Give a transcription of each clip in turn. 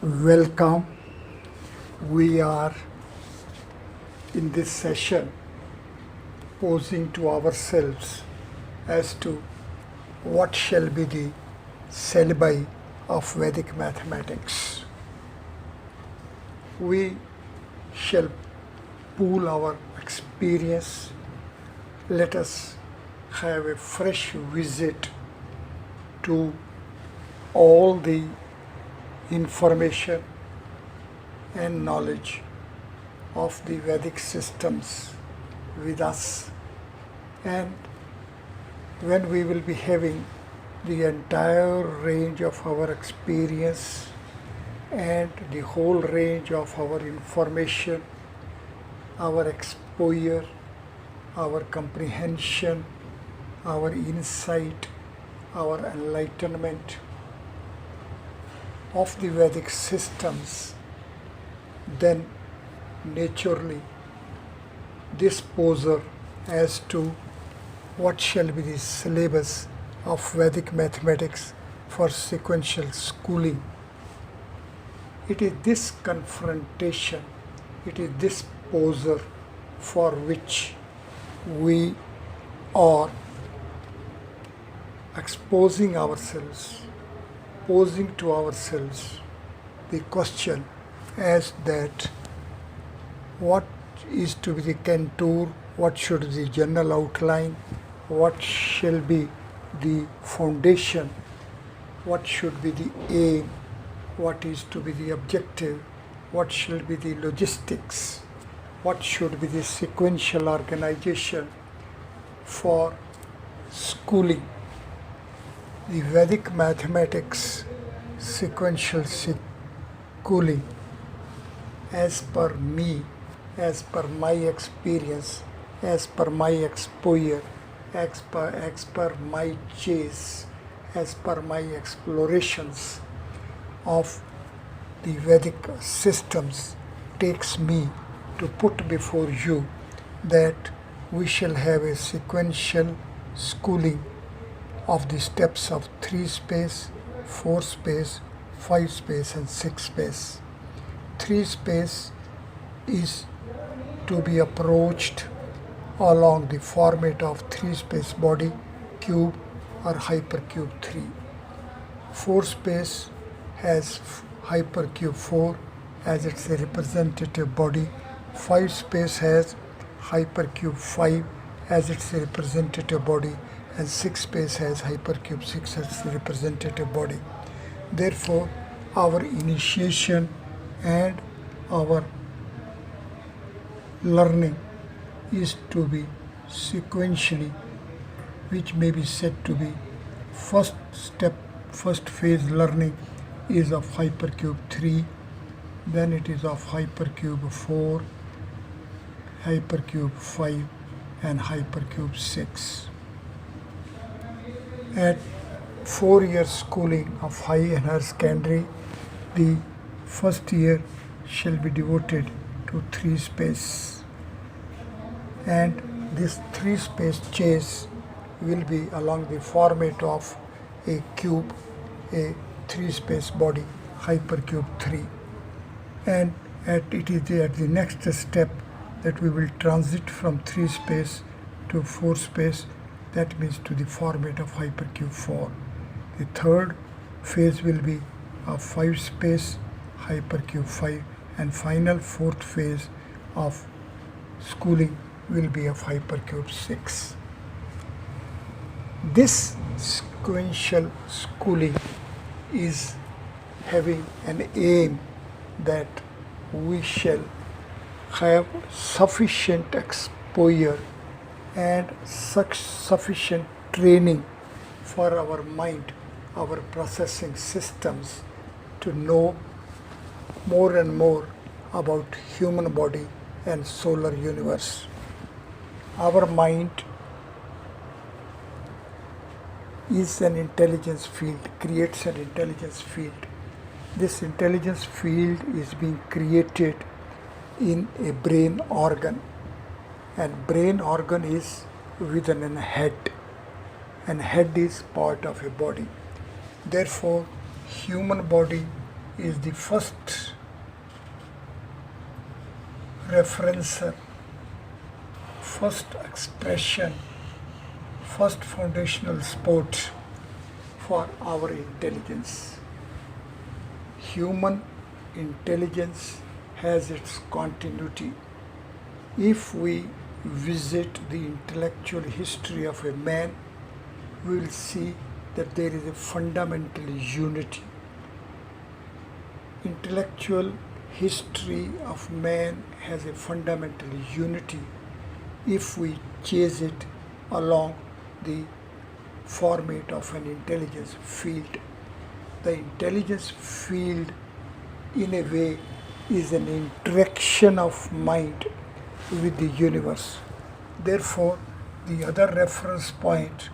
Welcome. We are in this session posing to ourselves as to what shall be the syllabi of Vedic mathematics. We shall pool our experience. Let us have a fresh visit to all the information and knowledge of the Vedic systems with us, and when we will be having the entire range of our experience and the whole range of our information, our exposure, our comprehension, our insight, our enlightenment of the Vedic systems, then naturally this poser as to what shall be the syllabus of Vedic mathematics for sequential schooling. It is this confrontation, it is this poser for which we are exposing ourselves, posing to ourselves the question as that what is to be the contour, what should be the general outline, what shall be the foundation, what should be the aim, what is to be the objective, what shall be the logistics, what should be the sequential organization for schooling. The Vedic mathematics sequential schooling, as per me, as per my experience, as per my exposure, as per my chase, as per my explorations of the Vedic systems, takes me to put before you that we shall have a sequential schooling of the steps of 3 space, 4 space, 5 space and 6 space. 3 space is to be approached along the format of 3 space body, cube or hypercube 3. 4 space has hypercube 4 as its representative body. 5 space has hypercube 5 as its representative body, and 6 space has hypercube 6 as the representative body. Therefore, our initiation and our learning is to be sequentially, which may be said to be first step, first phase learning is of hypercube 3, then it is of hypercube 4, hypercube 5 and hypercube 6. At 4 years schooling of high and higher secondary, the first year shall be devoted to 3 space, and this 3 space chase will be along the format of a cube, a 3 space body, hypercube 3, and it is at the next step that we will transit from 3 space to 4 space, that means to the format of hypercube 4. The third phase will be of 5 space, hypercube 5, and final 4th phase of schooling will be of hypercube 6. This sequential schooling is having an aim that we shall have sufficient exposure and sufficient training for our mind, our processing systems, to know more and more about human body and solar universe. Our mind is an intelligence field, creates an intelligence field. This intelligence field is being created in a brain organ, and brain organ is within a head, and head is part of a body. Therefore, human body is the first referencer, first expression, first foundational sport for our intelligence. Human intelligence has its continuity. If we visit the intellectual history of a man, we will see that there is a fundamental unity. Intellectual history of man has a fundamental unity if we chase it along the format of an intelligence field. The intelligence field, in a way, is an interaction of mind with the universe. Therefore, the other reference point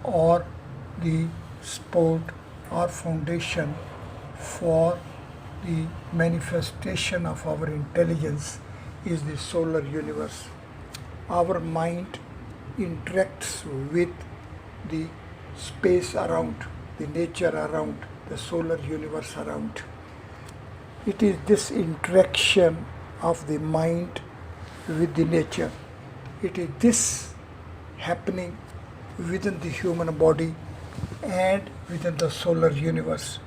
or the sport or foundation for the manifestation of our intelligence is the solar universe. Our mind interacts with the space around, the nature around, the solar universe around. It is this interaction of the mind with the nature. It is this happening within the human body and within the solar universe.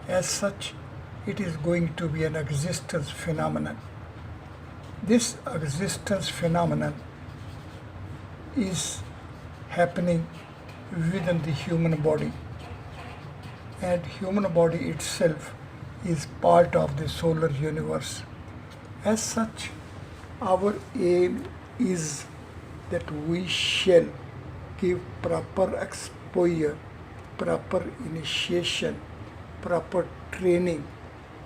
As such, it is going to be an existence phenomenon. This existence phenomenon is happening within the human body, and human body itself is part of the solar universe. As such, our aim is that we shall give proper exposure, proper initiation, proper training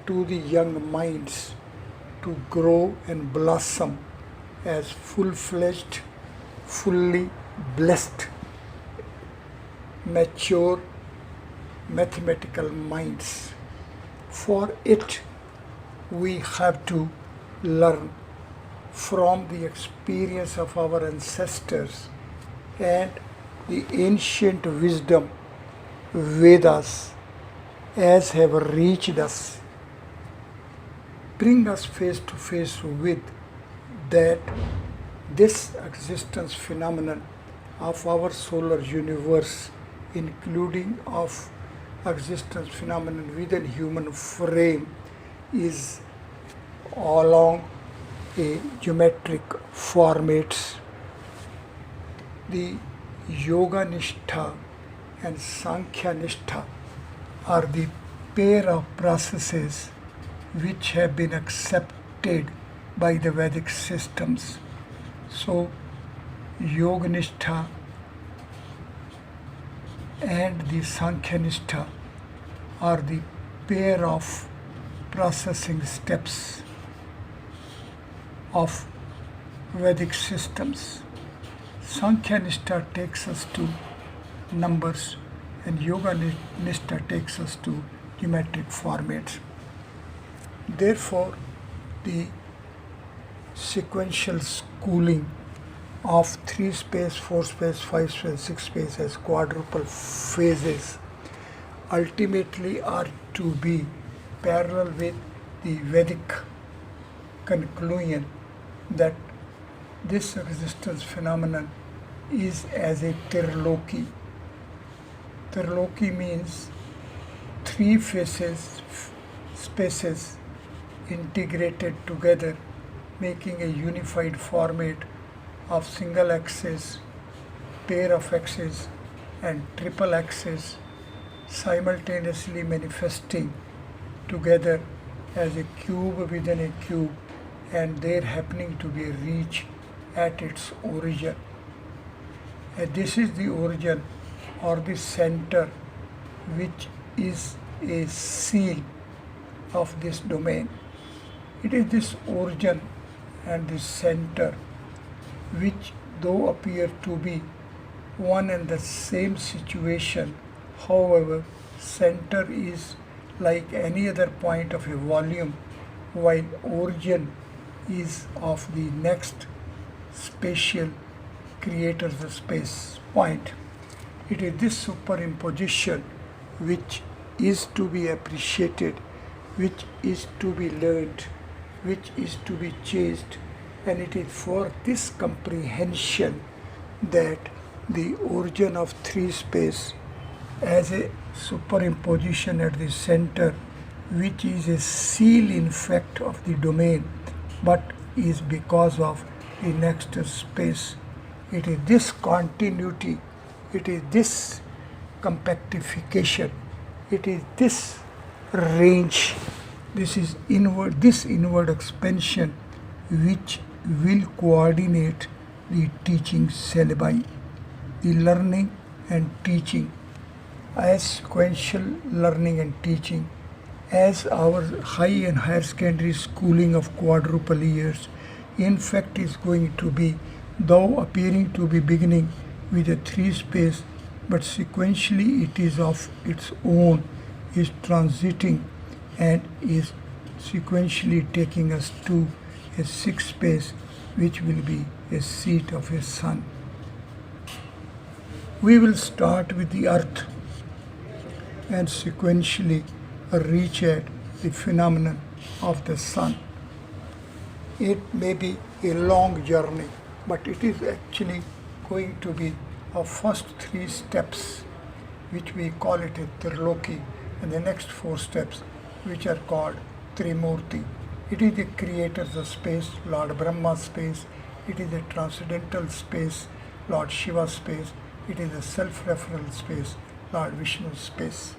to the young minds to grow and blossom as full-fledged, fully blessed, mature mathematical minds. For it, we have to learn from the experience of our ancestors and the ancient wisdom, Vedas, as have reached us, bring us face to face with that this existence phenomenon of our solar universe, including of existence phenomenon within human frame, is along a geometric formats. The Yoga Nishtha and Sankhya Nishtha are the pair of processes which have been accepted by the Vedic systems. So, Yoga Nishtha and the Sankhya Nishtha are the pair of processing steps of Vedic systems. Sankhya Nishtha takes us to numbers and Yoga Nishtha takes us to geometric formats. Therefore, the sequential schooling of 3 space, 4 space, 5 space, 6 space as quadruple phases ultimately are to be parallel with the Vedic conclusion that this existence phenomenon is as a Tirloki. Tirloki means 3 spaces integrated together, making a unified format of single axis, pair of axes, and triple axis simultaneously manifesting together as a cube within a cube, and there happening to be a reach at its origin. And this is the origin or the center, which is a seal of this domain. It is this origin and this center which, though appear to be one and the same situation, however, center is like any other point of a volume, while origin is of the next spatial creator's space point. It is this superimposition which is to be appreciated which is to be learned, which is to be chased, and it is for this comprehension that the origin of three space as a superimposition at the center, which is a seal in fact of the domain, but is because of the next space. It is this continuity, it is this compactification, it is this range, this inward expansion which will coordinate the teaching syllabi, the learning and teaching as sequential learning and teaching, as our high and higher secondary schooling of quadruple years in fact is going to be, though appearing to be beginning with a three space, but sequentially it is of its own, is transiting and is sequentially taking us to a sixth space, which will be a seat of a sun. We will start with the earth and sequentially reach at the phenomenon of the sun. It may be a long journey, but it is actually going to be our first three steps, which we call it a Triloki, and the next four steps, which are called Trimurti. It is the creator's space, Lord Brahma space. It is a transcendental space, Lord Shiva space. It is a self-referral space, Lord Vishnu space.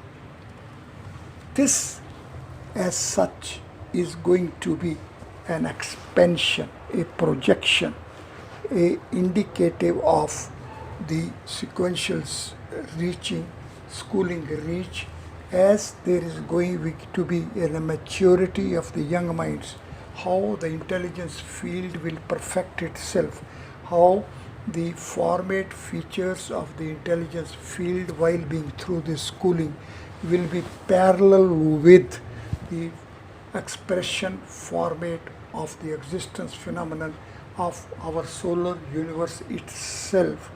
This, as such, is going to be an expansion, a projection, a indicative of the sequentials reaching, schooling reach, as there is going to be a maturity of the young minds, how the intelligence field will perfect itself, how the format features of the intelligence field while being through this schooling will be parallel with the expression format of the existence phenomenon of our solar universe itself,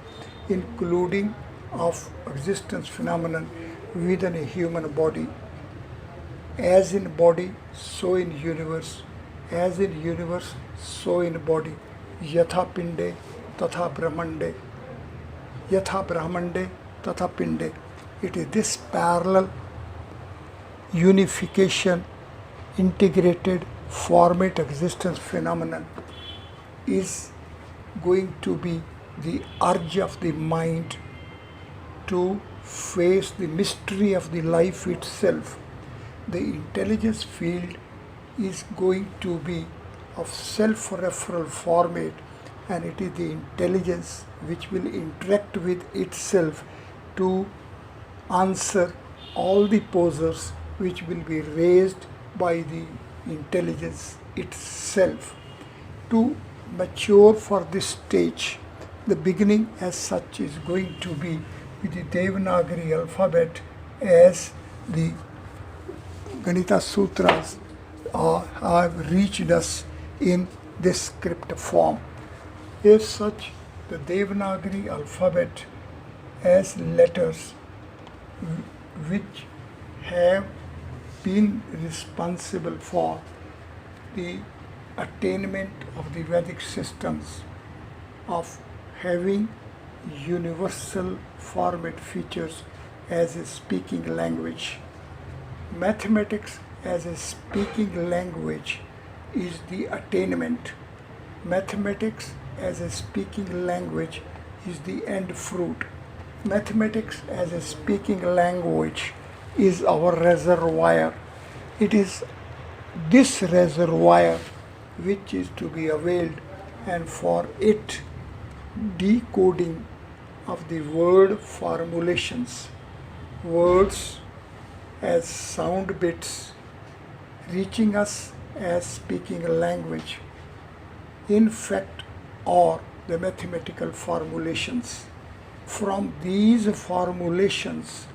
including of existence phenomenon within a human body. As in body, so in universe. As in universe, so in body. Yatha pinde, tatha brahmande. Yatha brahmande, tatha pinde. It is this parallel unification, integrated format existence phenomenon is going to be the urge of the mind to face the mystery of the life itself. The intelligence field is going to be of self-referral format, and it is the intelligence which will interact with itself to answer all the posers which will be raised by the intelligence itself. To mature for this stage, the beginning as such is going to be with the Devanagari alphabet, as the Ganita Sutras have reached us in this script form. As such, the Devanagari alphabet as letters which have been responsible for the attainment of the Vedic systems of having universal format features as a speaking language. Mathematics as a speaking language is the attainment. Mathematics as a speaking language is the end fruit. Mathematics as a speaking language is our reservoir. It is this reservoir which is to be availed, and for it decoding of the word formulations, words as sound bits reaching us as speaking language, in fact, or the mathematical formulations. From these formulations,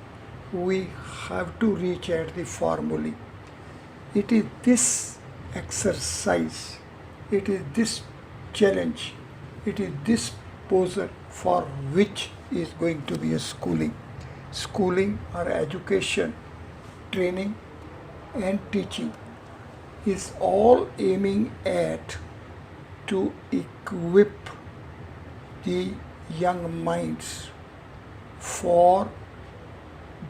we have to reach at the formulae. It is this exercise, it is this challenge, it is this poser for which is going to be a schooling. Schooling or education, training and teaching is all aiming at to equip the young minds for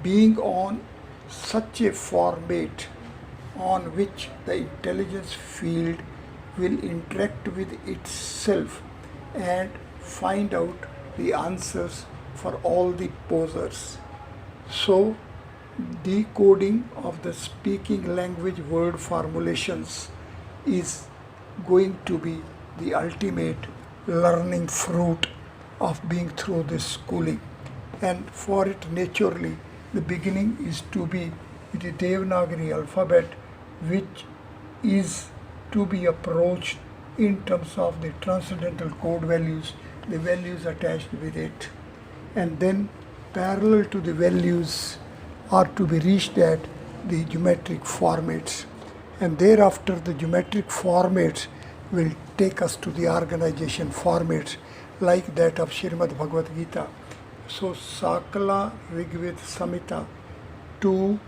being on such a format on which the intelligence field will interact with itself and find out the answers for all the posers. So, decoding of the speaking language word formulations is going to be the ultimate learning fruit of being through this schooling. And for it, naturally, the beginning is to be the Devanagari alphabet, which is to be approached in terms of the transcendental code values, the values attached with it. And then parallel to the values are to be reached at the geometric formats. And thereafter the geometric formats will take us to the organization formats like that of Srimad Bhagavad Gita. So Sakala Rigved Samhita to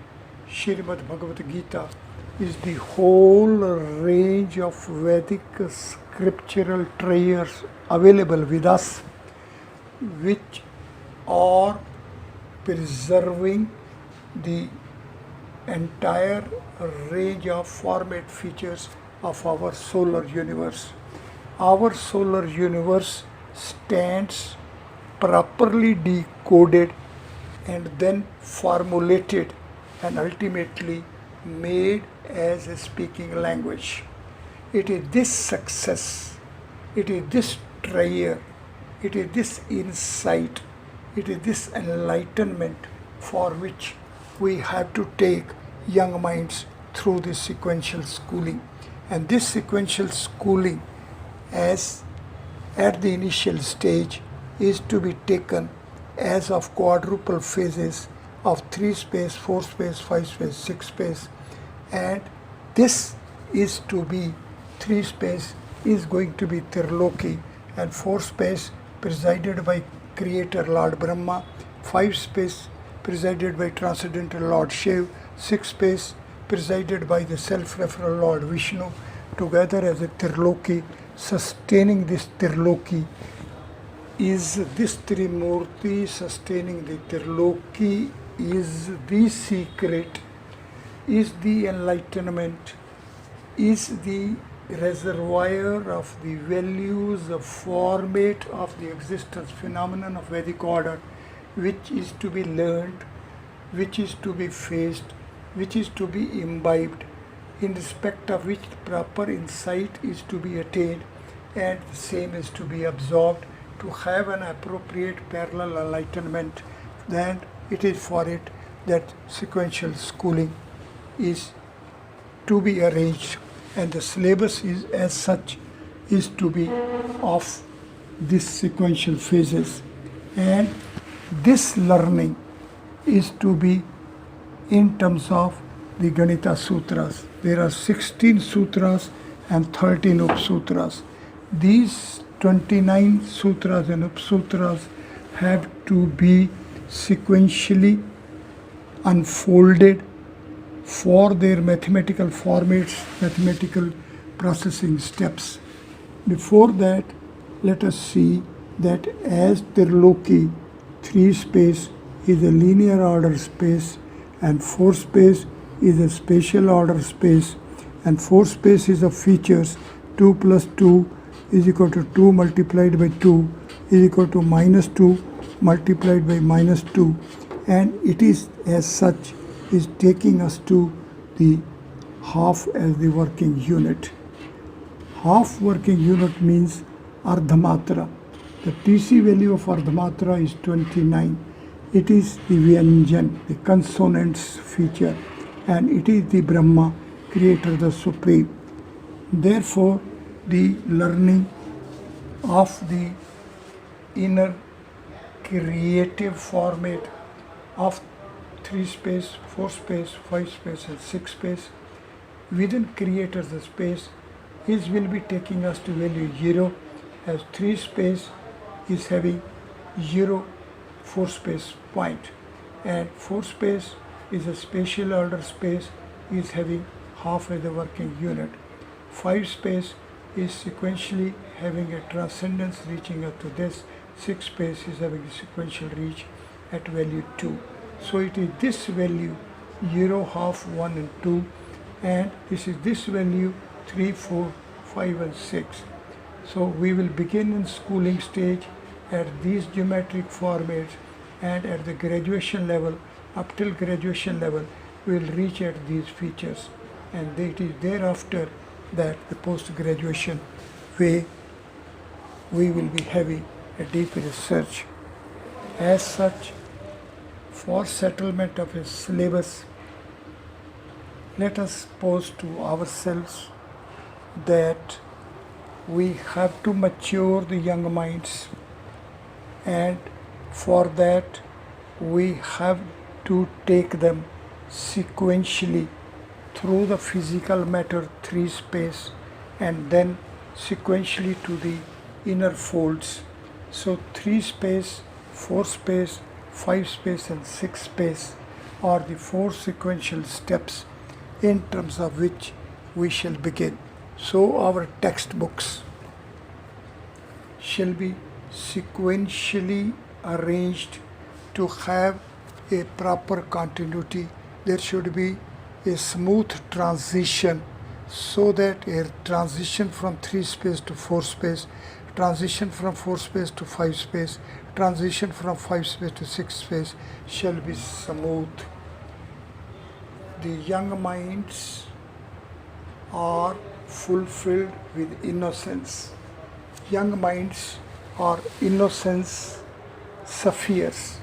Srimad Bhagavad Gita is the whole range of Vedic scriptural treasures available with us, which are preserving the entire range of format features of our solar universe. Our solar universe stands properly decoded and then formulated and ultimately made as a speaking language. It is this success, it is this treasure, it is this insight, it is this enlightenment for which we have to take young minds through this sequential schooling. And this sequential schooling, as at the initial stage, is to be taken as of quadruple phases of 3 space, 4 space, 5 space, 6 space. And this is to be 3 space is going to be Tirloki, and 4 space presided by Creator Lord Brahma, 5 space presided by Transcendental Lord Shiv, 6 space presided by the self-referral Lord Vishnu, together as a Tirloki. Sustaining this Tirloki is this Trimurti. Sustaining the Tirloki is the secret, is the enlightenment, is the reservoir of the values, the format of the existence phenomenon of Vedic order, which is to be learned, which is to be faced, which is to be imbibed, in respect of which proper insight is to be attained, and the same is to be absorbed to have an appropriate parallel enlightenment. Then it is for it that sequential schooling is to be arranged, and the syllabus is as such is to be of these sequential phases. And this learning is to be in terms of the Ganita Sutras. There are 16 sutras and 13 Upsutras. These 29 sutras and Upsutras have to be sequentially unfolded for their mathematical formats, mathematical processing steps. Before that, let us see that as Tirloki, 3 space is a linear order space, and 4 space is a spatial order space, and 4 space is of features. 2 plus 2 is equal to 2 multiplied by 2 is equal to minus 2 multiplied by minus 2, and it is as such is taking us to the half as the working unit. Half working unit means Ardhamatra. The TC value of Ardhamatra is 29. It is the Vyanjan, the consonants feature, and it is the Brahma, Creator, the Supreme. Therefore, the learning of the inner creative format of 3 space, 4 space, 5 space, and 6 space within Creator the space will be taking us to value 0, as 3 space is having 0 4 space point, and 4 space is a spatial order space is having half as the working unit. 5 space is sequentially having a transcendence reaching up to this. 6 space is having a sequential reach at value 2. So it is this value 0, half, 1 and 2, and this is this value 3, 4, 5 and 6. So we will begin in schooling stage at these geometric formats, and at the graduation level, up till graduation level, we will reach at these features, and it is thereafter that the post-graduation way we will be having a deep research. As such, for settlement of a syllabus, let us pose to ourselves that we have to mature the young minds, and for that we have to take them sequentially through the physical matter 3 space and then sequentially to the inner folds. So 3 space, 4 space, 5 space and 6 space are the 4 sequential steps in terms of which we shall begin. So our textbooks shall be sequentially arranged to have a proper continuity. There should be a smooth transition, so that a transition from 3 space to 4 space, transition from 4 space to 5 space, transition from 5 space to 6 space shall be smooth. The young minds are fulfilled with innocence. Young minds are innocence spheres.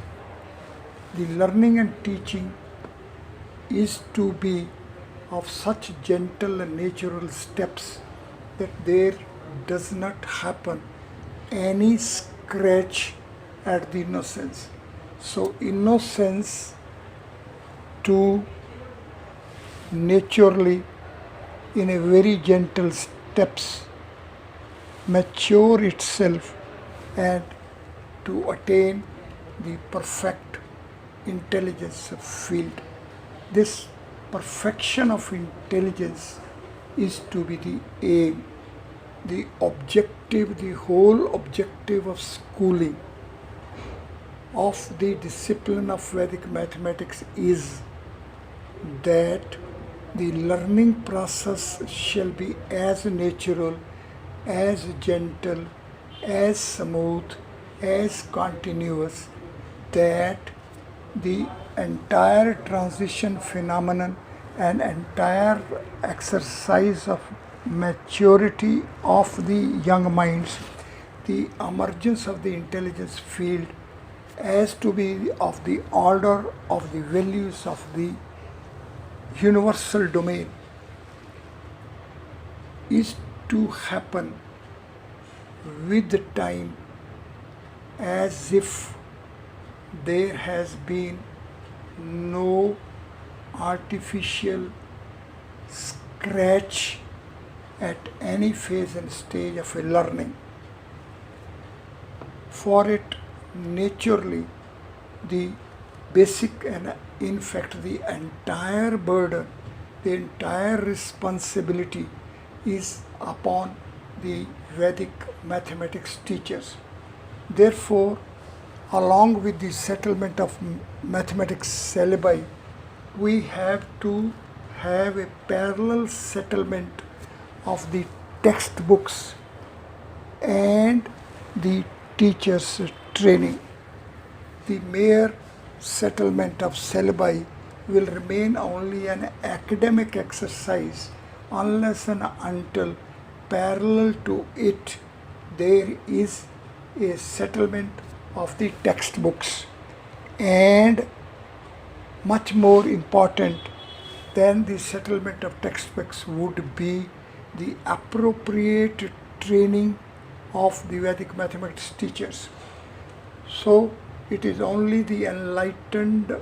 The learning and teaching is to be of such gentle and natural steps that there does not happen any scratch at the innocence. So innocence to naturally in a very gentle steps mature itself and to attain the perfect intelligence field. This perfection of intelligence is to be the aim, the objective, the whole objective of schooling of the discipline of Vedic mathematics is that the learning process shall be as natural, as gentle, as smooth, as continuous, that the entire transition phenomenon and entire exercise of maturity of the young minds, the emergence of the intelligence field as to be of the order of the values of the universal domain is to happen with the time, as if there has been no artificial scratch at any phase and stage of a learning. For it, naturally, the basic and in fact the entire burden, the entire responsibility is upon the Vedic mathematics teachers. Therefore, along with the settlement of mathematics syllabi, we have to have a parallel settlement of the textbooks and the teachers' training. The mere settlement of syllabi will remain only an academic exercise unless and until parallel to it there is a settlement of the textbooks. And much more important than the settlement of textbooks would be the appropriate training of the Vedic mathematics teachers. So it is only the enlightened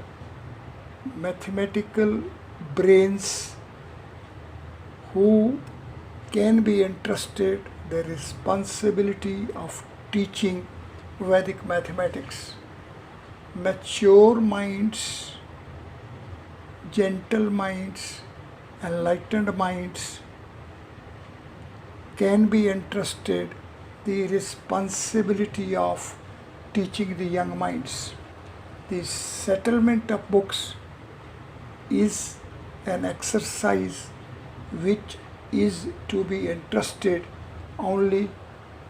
mathematical brains who can be entrusted the responsibility of teaching Vedic mathematics. Mature minds, gentle minds, enlightened minds can be entrusted the responsibility of teaching the young minds. The settlement of books is an exercise which is to be entrusted only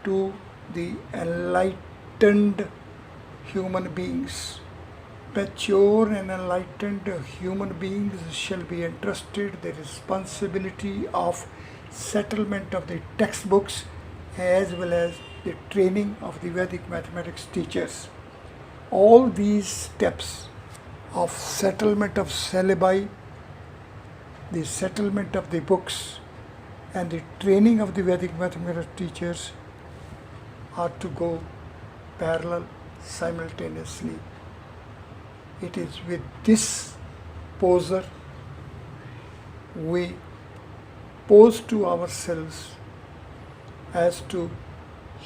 to the enlightened human beings. Mature and enlightened human beings shall be entrusted the responsibility of settlement of the textbooks as well as the training of the Vedic mathematics teachers. All these steps of settlement of syllabi, the settlement of the books, and the training of the Vedic mathematics teachers are to go parallel simultaneously. It is with this poser we pose to ourselves as to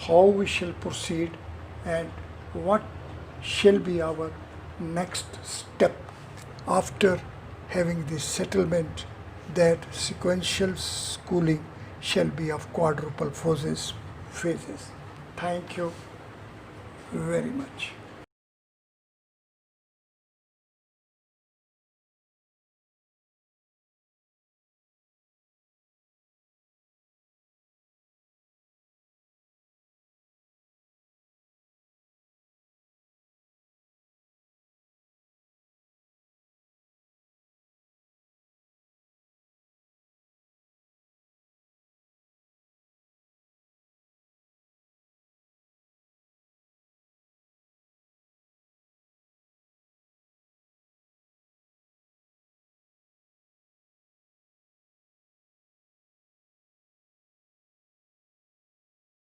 how we shall proceed and what shall be our next step after having this settlement that sequential schooling shall be of quadruple phases. Thank you very much.